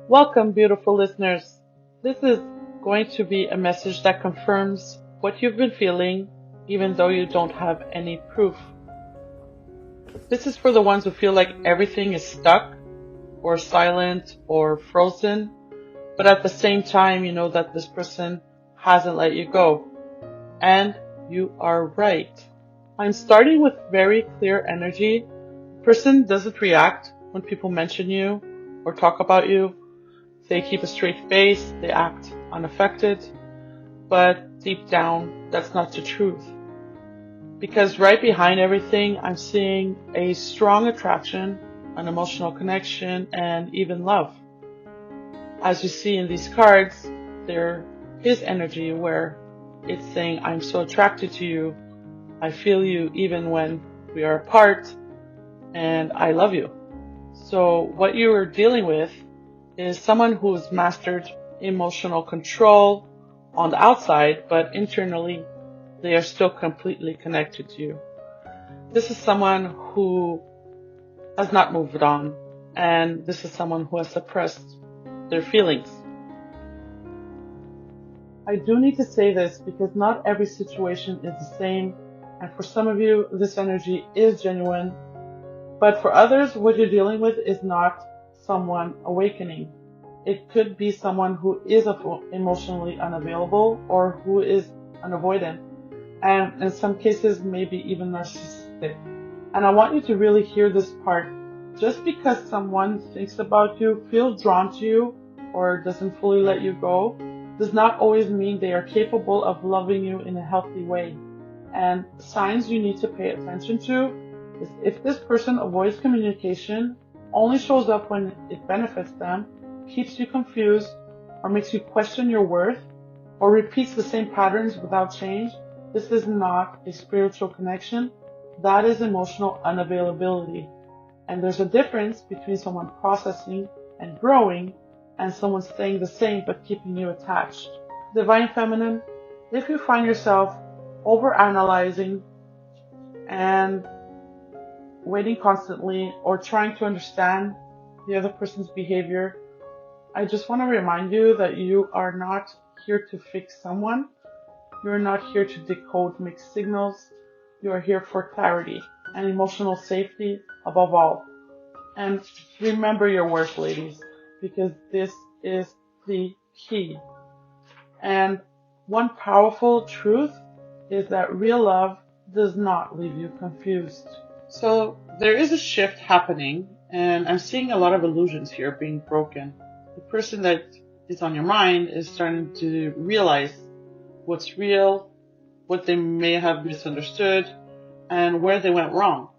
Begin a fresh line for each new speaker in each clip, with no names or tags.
Welcome, beautiful listeners. This is going to be a message that confirms what you've been feeling, even though you don't have any proof. This is for the ones who feel like everything is stuck, or silent, or frozen, but at the same time, you know that this person hasn't let you go. And you are right. I'm starting with very clear energy. The person doesn't react when people mention you or talk about you. They keep a straight face, they act unaffected, but deep down, that's not the truth. Because right behind everything, I'm seeing a strong attraction, an emotional connection, and even love. As you see in these cards, there is energy where it's saying, I'm so attracted to you, I feel you even when we are apart, and I love you. So what you are dealing with is someone who's mastered emotional control on the outside, but internally they are still completely connected to you. This is someone who has not moved on, and this is someone who has suppressed their feelings. I do need to say this because not every situation is the same, and for some of you, this energy is genuine, but for others, what you're dealing with is not someone awakening. It could be someone who is emotionally unavailable or who is an avoidant, and in some cases, maybe even narcissistic. And I want you to really hear this part. Just because someone thinks about you, feels drawn to you, or doesn't fully let you go, does not always mean they are capable of loving you in a healthy way. And signs you need to pay attention to is if this person avoids communication, only shows up when it benefits them, keeps you confused, or makes you question your worth, or repeats the same patterns without change, this is not a spiritual connection. That is emotional unavailability. And there's a difference between someone processing and growing and someone staying the same but keeping you attached. Divine Feminine, if you find yourself overanalyzing and waiting constantly or trying to understand the other person's behavior, I just want to remind you that you are not here to fix someone. You're not here to decode mixed signals. You are here for clarity and emotional safety above all. And remember your worth, ladies, because this is the key. And one powerful truth is that real love does not leave you confused. So there is a shift happening, and I'm seeing a lot of illusions here being broken. The person that is on your mind is starting to realize what's real, what they may have misunderstood, and where they went wrong.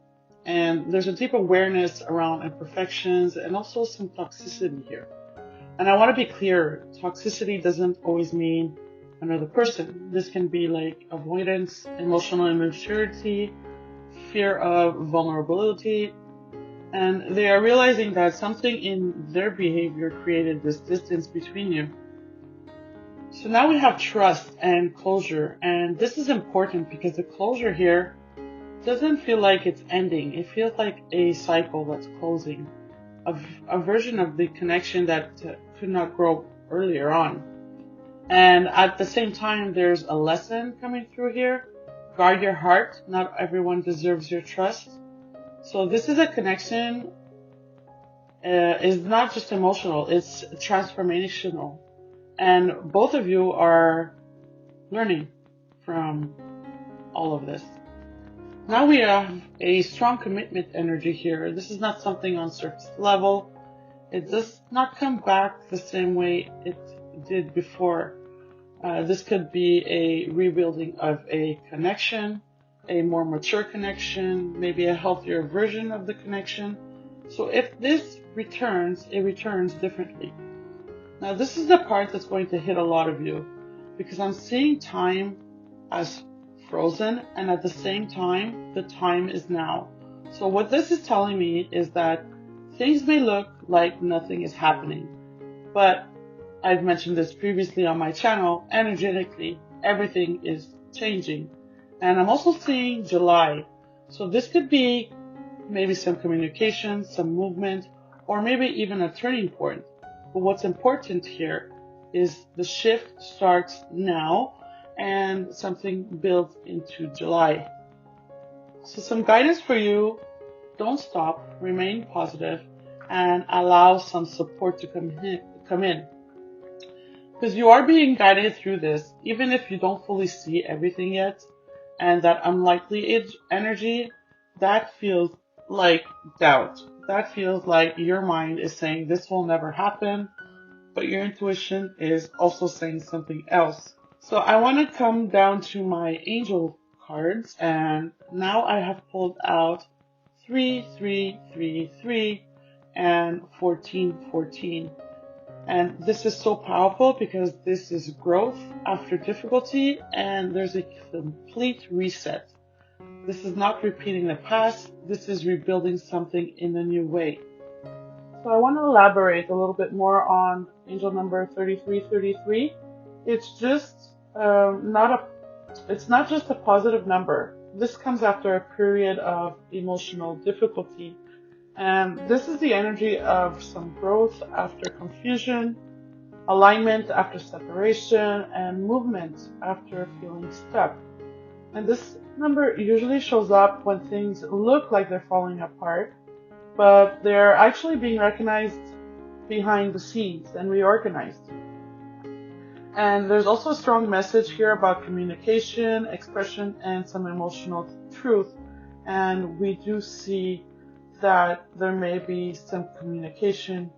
And there's a deep awareness around imperfections and also some toxicity here. And I want to be clear, toxicity doesn't always mean another person. This can be like avoidance, emotional immaturity, fear of vulnerability, and they are realizing that something in their behavior created this distance between you. So now we have trust and closure, and this is important because the closure here doesn't feel like it's ending. It feels like a cycle that's closing, a version of the connection that could not grow earlier on. And at the same time, there's a lesson coming through here. Guard your heart. Not everyone deserves your trust. So this is a connection, is not just emotional, it's transformational. And both of you are learning from all of this. Now we have a strong commitment energy here. This is not something on surface level. It does not come back the same way it did before. This could be a rebuilding of a connection, a more mature connection, maybe a healthier version of the connection. So if this returns, it returns differently. Now this is the part that's going to hit a lot of you because I'm seeing time as frozen, and at the same time, the time is now. So what this is telling me is that things may look like nothing is happening, but I've mentioned this previously on my channel, energetically, everything is changing. And I'm also seeing July. So this could be maybe some communication, some movement, or maybe even a turning point. But what's important here is the shift starts now and something builds into July. So some guidance for you: don't stop, remain positive, and allow some support to come in. Because you are being guided through this, even if you don't fully see everything yet. And that unlikely energy, that feels like doubt. That feels like your mind is saying this will never happen, but your intuition is also saying something else. So I want to come down to my angel cards, and now I have pulled out 3, 3, 3, 3 and 14, 14. And this is so powerful because this is growth after difficulty, and there's a complete reset. This is not repeating the past, this is rebuilding something in a new way. So I want to elaborate a little bit more on angel number 3333. It's just it's not just a positive number. This comes after a period of emotional difficulty. And this is the energy of some growth after confusion, alignment after separation, and movement after feeling stuck. And this number usually shows up when things look like they're falling apart, but they're actually being recognized behind the scenes and reorganized. And there's also a strong message here about communication, expression, and some emotional truth. And we do see that there may be some communication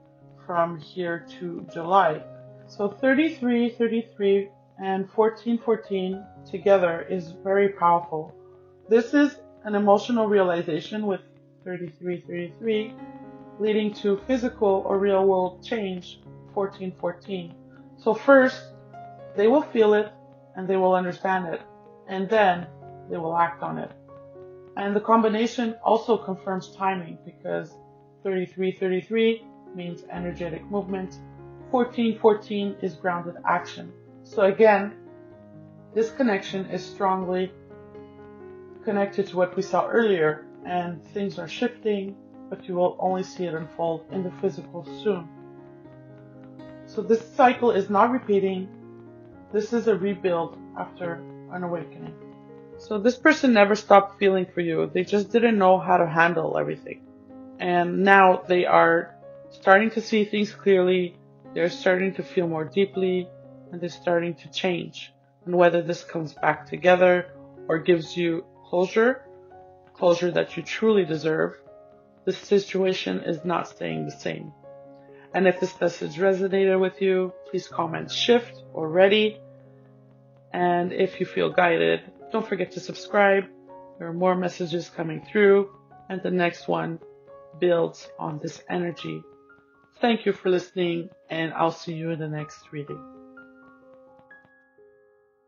from here to July. So 33, and 14, together is very powerful. This is an emotional realization with 33, leading to physical or real world change, 14. So first, they will feel it and they will understand it, and then they will act on it. And the combination also confirms timing because 33 means energetic movement. 14 is grounded action. So again, this connection is strongly connected to what we saw earlier, and things are shifting, but you will only see it unfold in the physical soon. So this cycle is not repeating. This is a rebuild after an awakening. So this person never stopped feeling for you. They just didn't know how to handle everything. And now they are starting to see things clearly. They're starting to feel more deeply, and they're starting to change. And whether this comes back together or gives you closure that you truly deserve, the situation is not staying the same. And if this message resonated with you, please comment shift or ready. And if you feel guided, don't forget to subscribe. There are more messages coming through, and the next one builds on this energy. Thank you for listening, and I'll see you in the next reading.